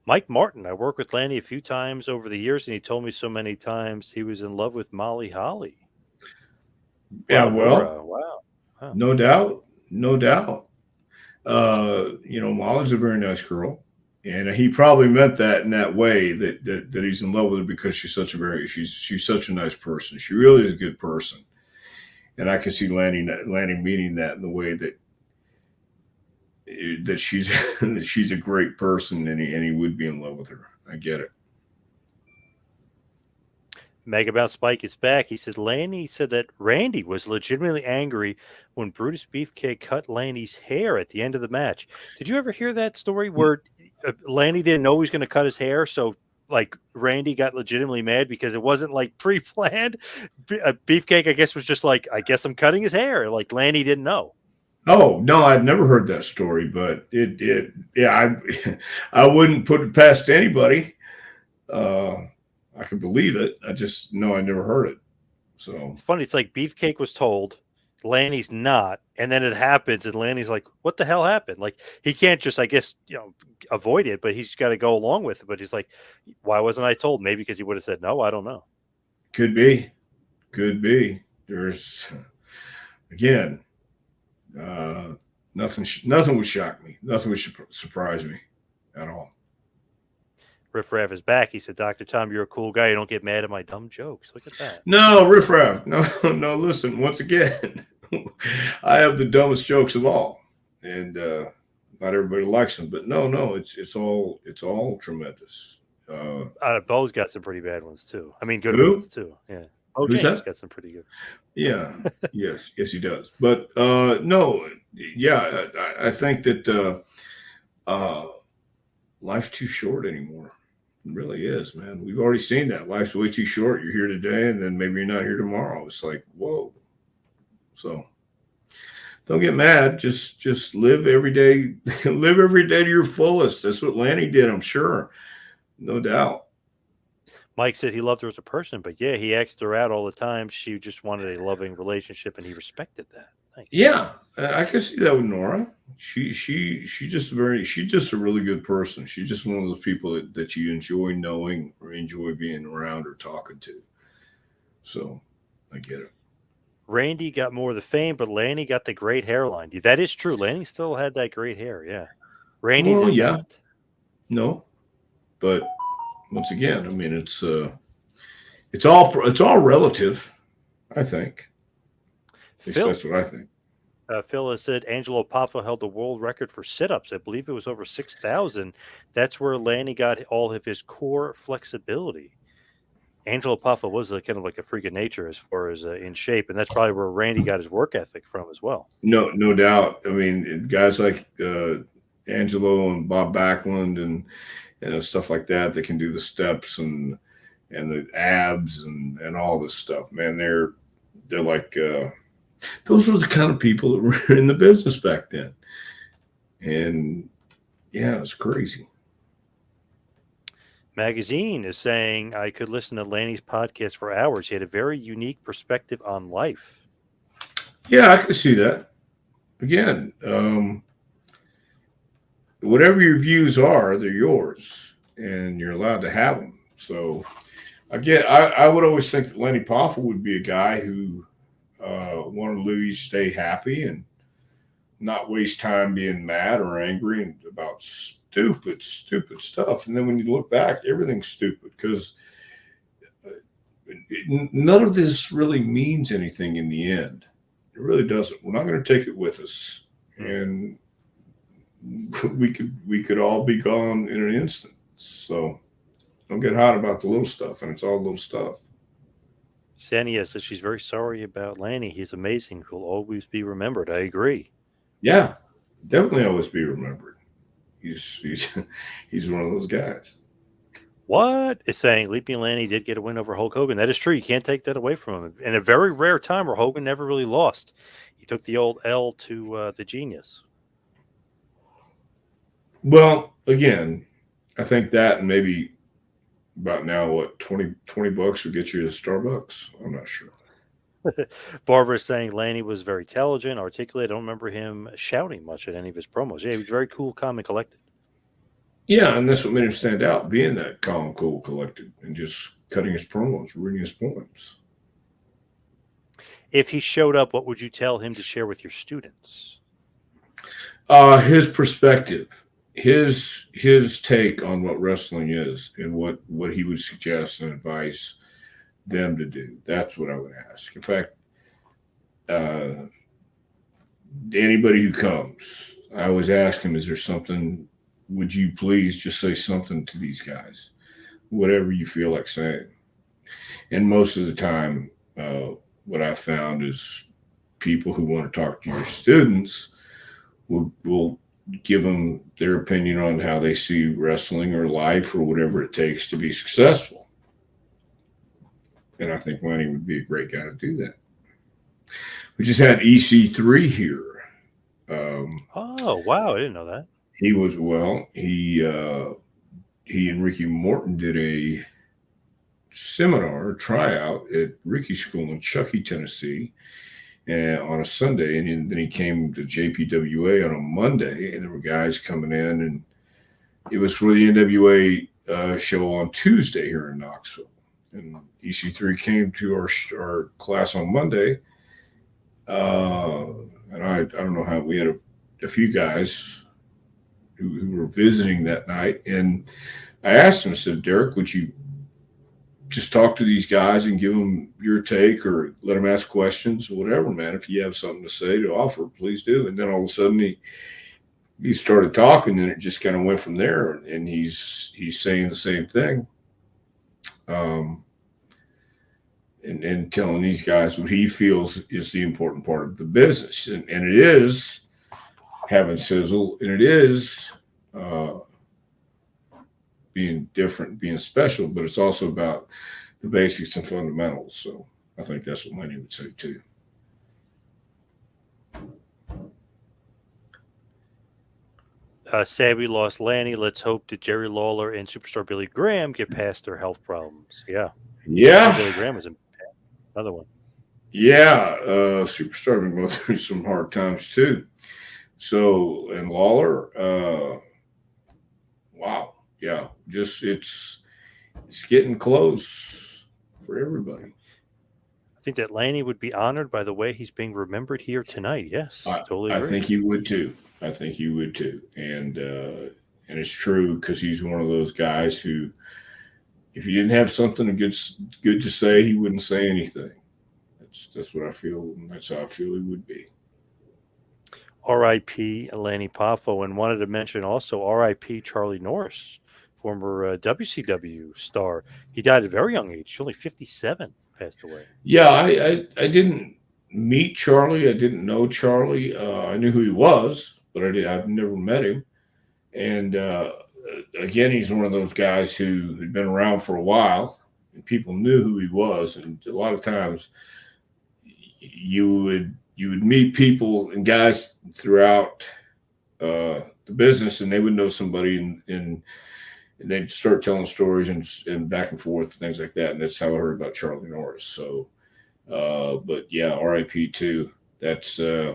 Mike Martin, I worked with Lanny a few times over the years, and he told me so many times he was in love with Molly Holly. Yeah, Wow, well, Nora. Wow. Wow. no doubt, no doubt. Molly's a very nice girl, and he probably meant that in that way that he's in love with her because she's such a nice person. She really is a good person, and I can see Lanny meaning that in the way that she's that she's a great person, and he would be in love with her. I get it. Mega Bounce Spike is back. He says Lanny said that Randy was legitimately angry when Brutus Beefcake cut Lanny's hair at the end of the match. Did you ever hear that story where Lanny didn't know he was going to cut his hair, so like Randy got legitimately mad because it wasn't like pre-planned? Beefcake, I guess, was just like, I guess I'm cutting his hair. Like Lanny didn't know. Oh no, I've never heard that story, but yeah, I wouldn't put it past anybody. I can believe it. I just know I never heard it. So It's funny. It's like Beefcake was told, Lanny's not, and then it happens, and Lanny's like, "What the hell happened?" Like he can't just, I guess, avoid it, but he's got to go along with it. But he's like, "Why wasn't I told?" Maybe because he would have said no. I don't know. could be, could be. There's again, nothing would shock me. Nothing would surprise me at all. Riff Raff is back. He said, "Dr. Tom, you're a cool guy. You don't get mad at my dumb jokes." Look at that. No, riffraff. No, no. Listen, once again, I have the dumbest jokes of all, and not everybody likes them. But no, it's all tremendous. Bo's got some pretty bad ones too. I mean, good Who? ones too. Yeah. Bo Who's James that? got some pretty good. Yeah, yes, he does. But no, yeah, I think that life's too short anymore. It really is, man. We've already seen that. Life's way too short. You're here today, and then maybe you're not here tomorrow. It's like, whoa. So don't get mad. Just live every day. Live every day to your fullest. That's what Lanny did, I'm sure. No doubt. Mike said he loved her as a person, but yeah, he asked her out all the time. She just wanted a loving relationship, and he respected that. Nice. Yeah, I can see that with Nora. She's just a really good person. She's just one of those people that you enjoy knowing or enjoy being around or talking to. So I get it. Randy got more of the fame, but Lanny got the great hairline. That is true. Lanny still had that great hair. Yeah. Randy Well, did yeah, not. no, but once again, I mean, it's all relative. I think. At least Phil, that's what I think. Phil has said Angelo Poffo held the world record for sit-ups. I believe it was over 6,000. That's where Lanny got all of his core flexibility. Angelo Poffo was kind of like a freak of nature as far as in shape, and that's probably where Randy got his work ethic from as well. No doubt. I mean, guys like Angelo and Bob Backlund and stuff like that that can do the steps and the abs and all this stuff. Man, they're like those were the kind of people that were in the business back then. And yeah, it's crazy. Magazine is saying I could listen to Lanny's podcast for hours. He had a very unique perspective on life. Yeah, I can see that. Again, whatever your views are, they're yours, and you're allowed to have them. So, again, I would always think that Lanny Poffo would be a guy who wanted Louis to stay happy and not waste time being mad or angry and about stupid stuff. And then when you look back, everything's stupid because none of this really means anything in the end. It really doesn't. We're not going to take it with us, and we could all be gone in an instant. So don't get hot about the little stuff, and it's all little stuff. Sania says she's very sorry about Lanny. He's amazing. He'll always be remembered. I agree. Yeah, definitely always be remembered. He's he's one of those guys. What is saying Leaping Lanny did get a win over Hulk Hogan. That is true. You can't take that away from him. In a very rare time where Hogan never really lost, he took the old L to the genius. Well, again, I think that and maybe about now what 20 bucks will get you to Starbucks. I'm not sure. Barbara is saying Lanny was very intelligent, articulate. I don't remember him shouting much at any of his promos. Yeah, he was very cool, calm, and collected. Yeah, and that's what made him stand out, being that calm, cool, collected, and just cutting his promos, reading his poems. If he showed up, what would you tell him to share with your students? His perspective, his take on what wrestling is, and what he would suggest and advise them to do. That's what I would ask. In fact, anybody who comes, I always ask him, "Is there something? Would you please just say something to these guys, whatever you feel like saying?" And most of the time, what I found is people who want to talk to your students will give them their opinion on how they see wrestling or life or whatever it takes to be successful. And I think Lanny would be a great guy to do that. We just had EC3 here. Oh, wow. I didn't know that. He was well. He and Ricky Morton did a seminar, a tryout at Ricky's school in Chuckey, Tennessee, on a Sunday, and then he came to JPWA on a Monday, and there were guys coming in, and it was for the NWA show on Tuesday here in Knoxville. And EC3 came to our class on Monday, and I don't know how we had a few guys who were visiting that night, and I asked him, I said, "Derek, would you just talk to these guys and give them your take or let them ask questions or whatever, man? If you have something to say to offer, please do." And then all of a sudden he started talking, and it just kind of went from there. And he's saying the same thing. And telling these guys what he feels is the important part of the business. And it is having sizzle, and it is being different, being special, but it's also about the basics and fundamentals. So I think that's what Lenny would say too. Sad we lost Lanny. Let's hope that Jerry Lawler and Superstar Billy Graham get past their health problems. Yeah. Yeah. Billy Graham was another one. Yeah. Superstar been going through some hard times too. So, and Lawler, wow. Yeah. Just it's getting close for everybody. I think that Lanny would be honored by the way he's being remembered here tonight. Yes, totally agree. I think he would too. I think he would too. And it's true, because he's one of those guys who, if he didn't have something good to say, he wouldn't say anything. That's what I feel, and that's how I feel he would be. R.I.P. Lanny Poffo, and wanted to mention also R.I.P. Charlie Norris, former WCW star. He died at a very young age, only 57, passed away. Yeah, I didn't meet Charlie. I didn't know Charlie. I knew who he was, but I've never met him. And again, he's one of those guys who had been around for a while, and people knew who he was. And a lot of times, you would meet people and guys throughout the business, and they would know somebody, and they'd start telling stories and back and forth, things like that. And that's how I heard about Charlie Norris. So, but yeah, R.I.P. too. That's yeah,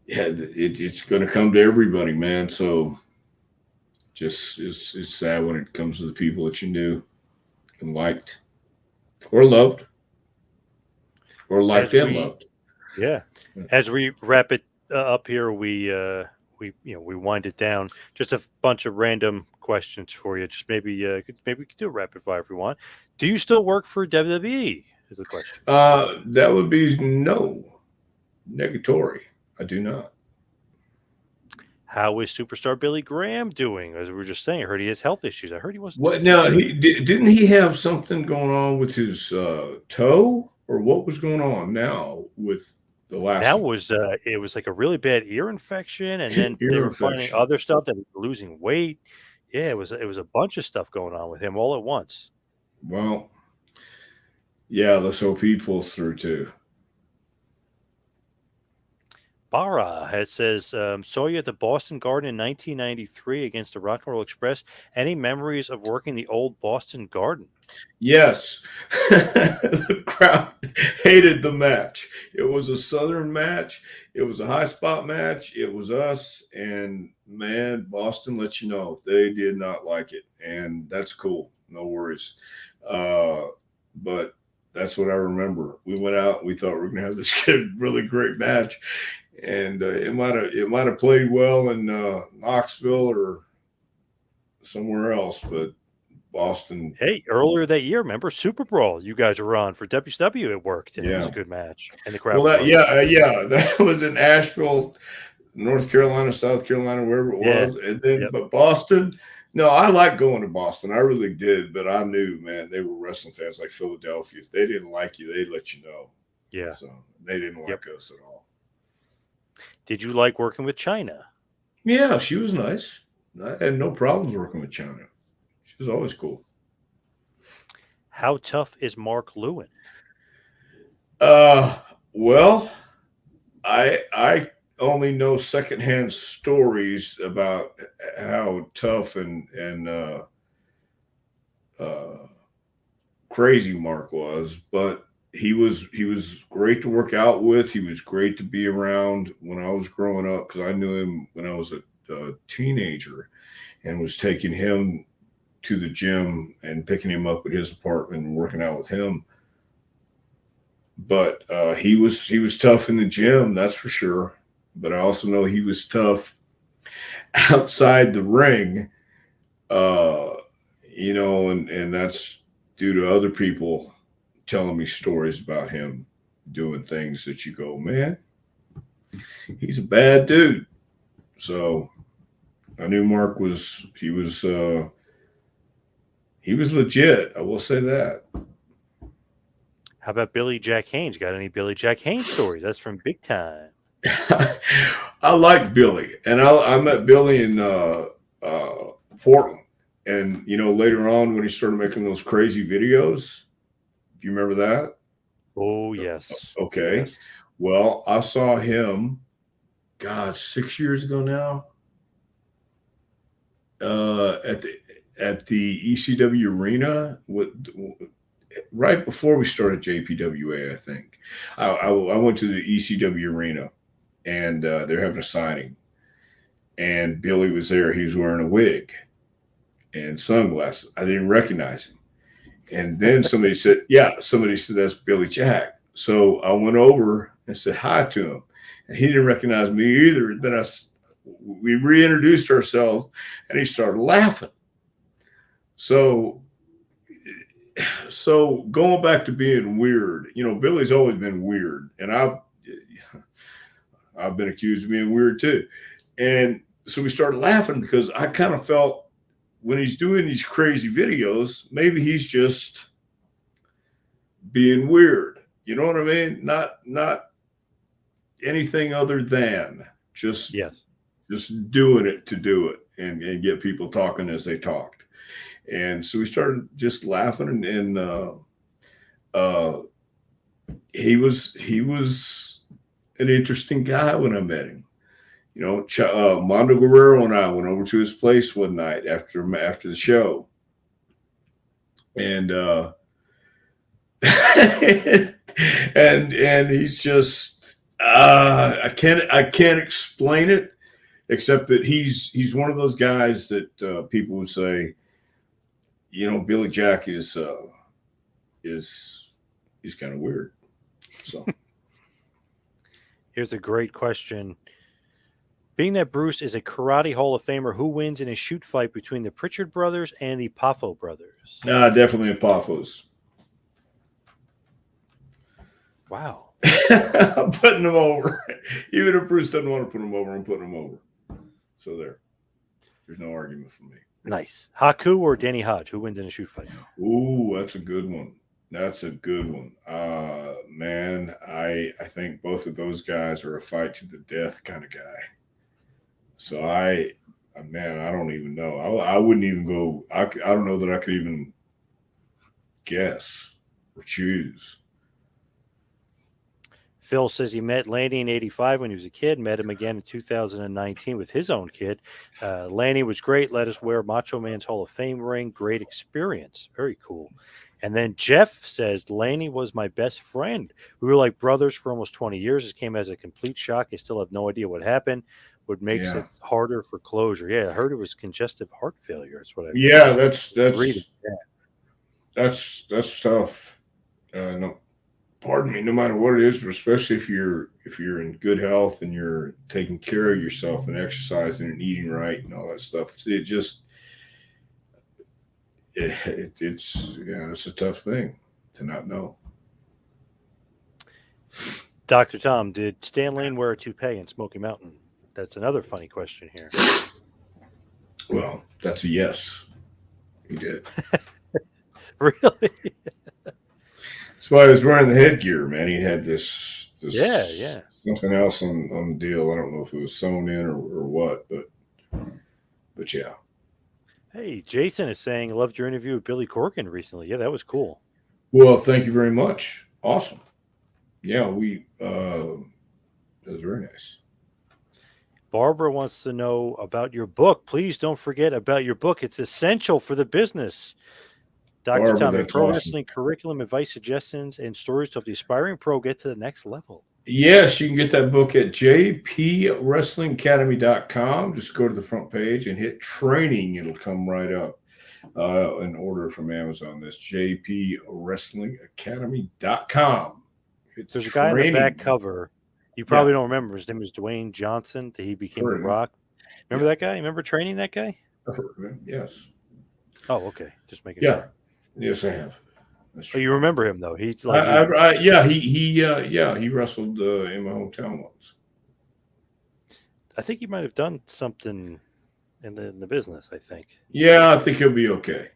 it's going to come to everybody, man. So just it's sad when it comes to the people that you knew and liked or loved or liked As and we, loved. yeah, Yeah. as we wrap it up here, we wind it down. Just a bunch of random questions for you. Just maybe we could do a rapid fire if we want. Do you still work for WWE? Is the question. That would be no negatory. I do not. How is superstar Billy Graham doing? As we were just saying, I heard he has health issues. I heard he wasn't doing What too now? good. Didn't he have something going on with his toe, or what was going on now with the last That one? was it was like a really bad ear infection, and then they Ear were finding infection. other stuff that he was losing weight. Yeah, it was a bunch of stuff going on with him all at once. Well, yeah, let's hope he pulls through too. Bara it says saw you at the Boston Garden in 1993 against the Rock and Roll Express. Any memories of working the old Boston Garden? Yes, the crowd hated the match. It was a Southern match. It was a high spot match. It was us, and man, Boston let you know they did not like it, and that's cool. No worries. Uh, but that's what I remember. We went out. We thought we were going to have this really great match, and it might have played well in Knoxville or somewhere else, but Boston, Hey, earlier that year, remember Super Bowl? You guys were on for WCW. It worked, and it was a yeah. good match, and the Well, crowd was loving it. that was in Asheville, North Carolina, South Carolina, wherever it Yeah, was, and then yep, but Boston. No, I like going to Boston. I really did, but I knew, man, they were wrestling fans like Philadelphia. If they didn't like you, they'd let you know. yeah, So they didn't yep. like us at all. Did you like working with China? Yeah, she was nice. I had no problems working with China. She was always cool. How tough is Mark Lewin? Uh, well, I only know secondhand stories about how tough and uh, crazy Mark was, but he was great to work out with. He was great to be around when I was growing up because I knew him when I was a teenager and was taking him to the gym and picking him up at his apartment and working out with him. But he was tough in the gym, that's for sure. But I also know he was tough outside the ring, uh, and that's due to other people telling me stories about him doing things that you go, man, he's a bad dude. So I knew Mark was he was legit. I will say that. How about Billy Jack Haynes? Got any Billy Jack Haynes stories? That's from Big Time. I like Billy, and I met Billy in Portland, and later on when he started making those crazy videos. Do you remember that? Oh yes, Okay. yes. Well, I saw him, God, 6 years ago now, at the ECW arena right before we started JPWA. I think I went to the ECW arena, and they're having a signing, and Billy was there. He was wearing a wig and sunglasses. I didn't recognize him. And then somebody said that's Billy Jack. So I went over and said hi to him, and he didn't recognize me either. Then we reintroduced ourselves, and he started laughing. So going back to being weird, Billy's always been weird, and I've been accused of being weird too. And so we started laughing because I kind of felt when he's doing these crazy videos, maybe he's just being weird. You know what I mean? Not anything other than just Yes. just doing it to do it and get people talking as they talked. And so we started just laughing and uh, he was an interesting guy when I met him. You know, Mondo Guerrero and I went over to his place one night after the show, and and he's just I can't explain it except that he's one of those guys that people would say, you know, Billy Jack is he's kind of weird. So Here's a great question. Being that Bruce is a karate Hall of Famer, who wins in a shoot fight between the Prichard brothers and the Poffo brothers? definitely a Paphos. Wow. I'm putting him over. Even if Bruce doesn't want to put him over, I'm putting him over. So there's no argument for me. Nice. Haku or Danny Hodge? Who wins in a shoot fight? Ooh, that's a good one. That's a good one. Man, I think both of those guys are a fight to the death kind of guy. So man, I don't even know. I wouldn't even go. I don't know that I could even guess or choose. Phil says he met Lanny in '85 when he was a kid, met him again in 2019 with his own kid. Lanny was great, let us wear Macho Man's Hall of Fame ring. Great experience. Very cool. And then Jeff says, Lanny was my best friend. We were like brothers for almost 20 years. This came as a complete shock. I still have no idea what happened, what makes Yeah. it harder for closure. Yeah, I heard it was congestive heart failure. That's what I Yeah, was reading. that's tough. No, pardon me. No matter what it is, but especially if you're in good health and you're taking care of yourself and exercising and eating right and all that stuff, it's a tough thing to not know. Dr. Tom, did Stan Lane wear a toupee in Smoky Mountain? That's another funny question here. Well, that's a yes. He did. Really? That's why he was wearing the headgear, man. He had this Yeah. something else on the deal. I don't know if it was sewn in or what, but yeah. Hey, Jason is saying, loved your interview with Billy Corgan recently. Yeah, that was cool. Well, thank you very much. Awesome. Yeah, that was very nice. Barbara wants to know about your book. Please don't forget about your book. It's essential for the business. Dr. Barbara, Tom, a that's pro awesome. wrestling curriculum, advice, suggestions, and stories to help the aspiring pro get to the next level. Yes, you can get that book at jpwrestlingacademy.com. Just go to the front page and hit training. It'll come right up. An order from Amazon. That's jpwrestlingacademy.com. There's a guy on the back cover. You probably don't remember. His name is Dwayne Johnson. He became The Rock. Remember that guy? Remember training that guy? I've heard of him. Yes. Oh, okay. Just making sure. Yes, I have. Oh, you remember him though? He's like, he wrestled in my hometown once. I think he might have done something in the business. I think. Yeah, I think he'll be okay.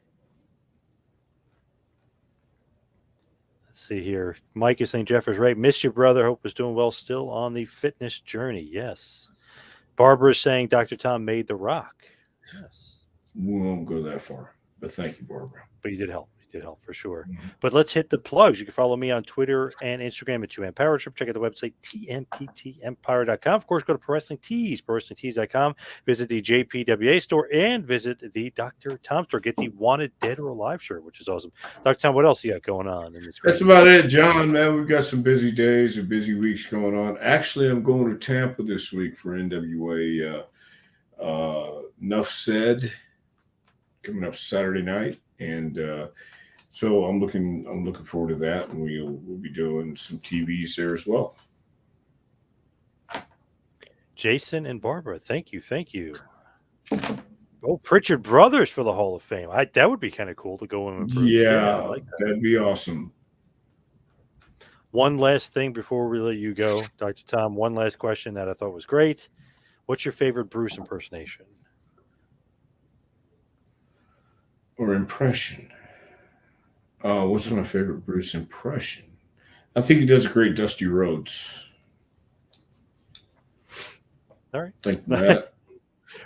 Let's see here. Mike is saying Jeff is right. Miss your brother. Hope is doing well still on the fitness journey. Yes. Barbara is saying Dr. Tom made The Rock. Yes. We won't go that far, but thank you, Barbara. But you did help. You did help for sure. Mm-hmm. But let's hit the plugs. You can follow me on Twitter and Instagram at 2Man Power Trip. Check out the website, tmptempire.com. Of course, go to Pro Wrestling Tees, ProWrestlingTees.com. Visit the JPWA store and visit the Dr. Tom store. Get the Wanted Dead or Alive shirt, which is awesome. Dr. Tom, what else you got going on in this? That's about it, John, man. We've got some busy days and busy weeks going on. Actually, I'm going to Tampa this week for NWA Enough Said, coming up Saturday night. And so I'm looking forward to that, and we'll be doing some TVs there as well. Jason and Barbara, thank you. Oh, Prichard brothers for the Hall of Fame. That would be kind of cool to go in and prove. Yeah, like that'd be awesome. One last thing before we let you go, Dr. Tom. One last question that I thought was great. What's your favorite Bruce impersonation? Or impression. What's my favorite Bruce impression? I think he does a great Dusty Rhodes. All right. Thank you, Matt.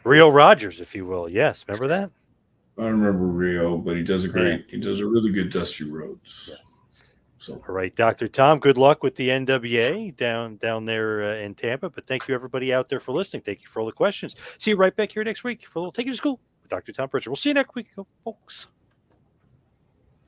Rio Rogers, if you will. Yes. Remember that? I remember Rio, but he does a Yeah. really good Dusty Rhodes. Yeah. So, all right, Dr. Tom, good luck with the NWA down there in Tampa. But thank you, everybody out there, for listening. Thank you for all the questions. See you right back here next week for a little Take You to School with Dr. Tom Prichard. We'll see you next week, folks.